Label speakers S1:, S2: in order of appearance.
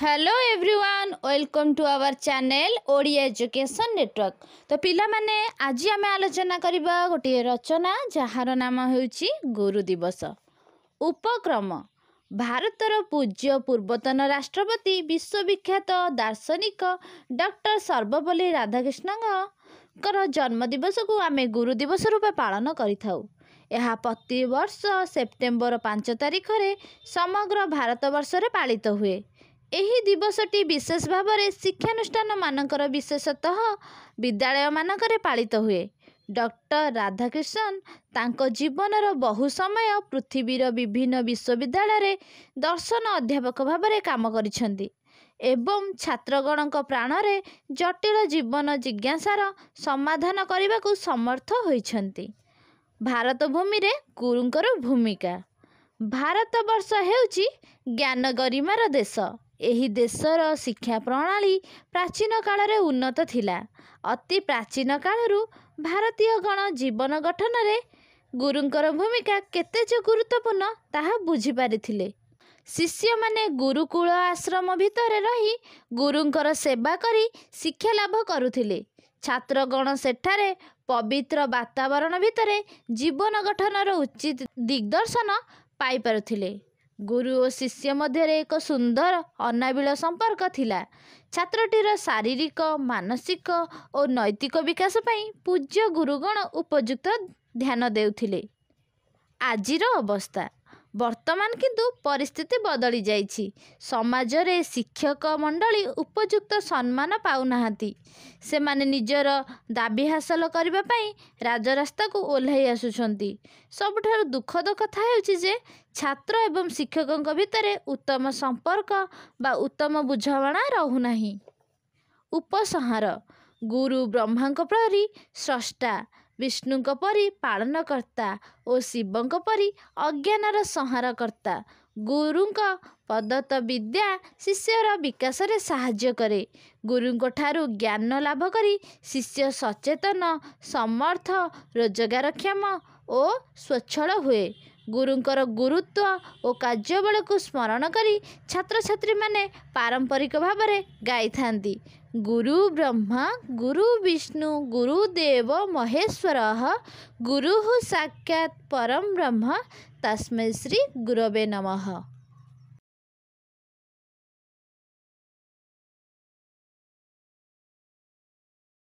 S1: Hello everyone welcome to our channel Odia education network. तो पिला माने आज आम आलोचना करबा गोटे रचना जार नाम होउची गुरु दिवस। उपक्रम भारतर पूज्य पूर्वतन राष्ट्रपति विश्वविख्यात दार्शनिक डॉक्टर सर्वपल्ली राधाकृष्णन जन्मदिवस को आम गुरु दिवस रूपे पालन करिथाउ। यह प्रति वर्ष सेप्टेम्बर 5 तारिख रे समग्र भारत वर्ष रे पालित हुए। एही दिवसटी विशेष भाव में शिक्षानुष्ठान मानकर विशेषतः विद्यालय मानकरे पालित हुए। डॉक्टर राधाकृष्णन तांको जीवनर बहु समय पृथ्वीर विभिन्न विश्वविद्यालय रे दर्शन अध्यापक भाव में काम करिसेंती एवं छात्रगणक प्राण रे जटिल जीवन जिज्ञासार समाधान करने को समर्थ होइछंती। भारत भूमि रे गुरुंकर भूमिका। भारत वर्ष हेउची ज्ञान गरिमार देश। एही देशर शिक्षा प्रणाली प्राचीन काल रे उन्नत थिला। अति प्राचीन कालरू भारतीय गण जीवन गठन रे गुरुंकर भूमिका केते जे गुरुत्वपूर्ण ताहा बुझी पारिथिले। शिष्य माने गुरुकुल आश्रम भितर रही गुरुंकर सेवा करी शिक्षा लाभ करुथिले। छात्रगण सेठारे पवित्र वातावरण भितर जीवन गठनर उचित दिग्दर्शन पाई पारुथिले। गुरु और शिष्य मध्य एक सुंदर अनाबिल संपर्क थिला। छात्रटीर शारीरिक मानसिक और नैतिक विकास पई पूज्य गुरुगण उपयुक्त ध्यान देउथिले। आजिर अवस्था वर्तमान किंतु परिस्थिति बदली जाइछि। समाज रे शिक्षक मंडली उपयुक्त सम्मान पाउनाहांती। से माने निजर दाबी हासिल करबा पई राजरास्ता को ओल्हाई आसुछंती। सबठारु दुखद कथा हेउछि जे छात्र एवं शिक्षकक भितर उत्तम संपर्क बा उत्तम बुझामणा रहुनाही। उपसंहार गुरु ब्रह्मांक परी स्रष्टा, विष्णुंक परी पालनकर्ता और शिवंक परी अज्ञानर संहारकर्ता। गुरुंक प्रदत्त विद्या शिष्यर विकास रे साहाय्य करे। गुरुंक ठारू ज्ञान लाभ करी शिष्य सचेतन, समर्थ, रोजगारक्षम और स्वच्छल हुए। गुरुंकर गुरुत्व और कार्यावल को स्मरण करी छात्र छात्री माने पारंपरिक भाव में गाई थांती। गुरु ब्रह्मा गुरु विष्णु गुरुदेव महेश्वरः गुरुः साक्षात् परम ब्रह्म तस्मै श्री गुरवे नमः।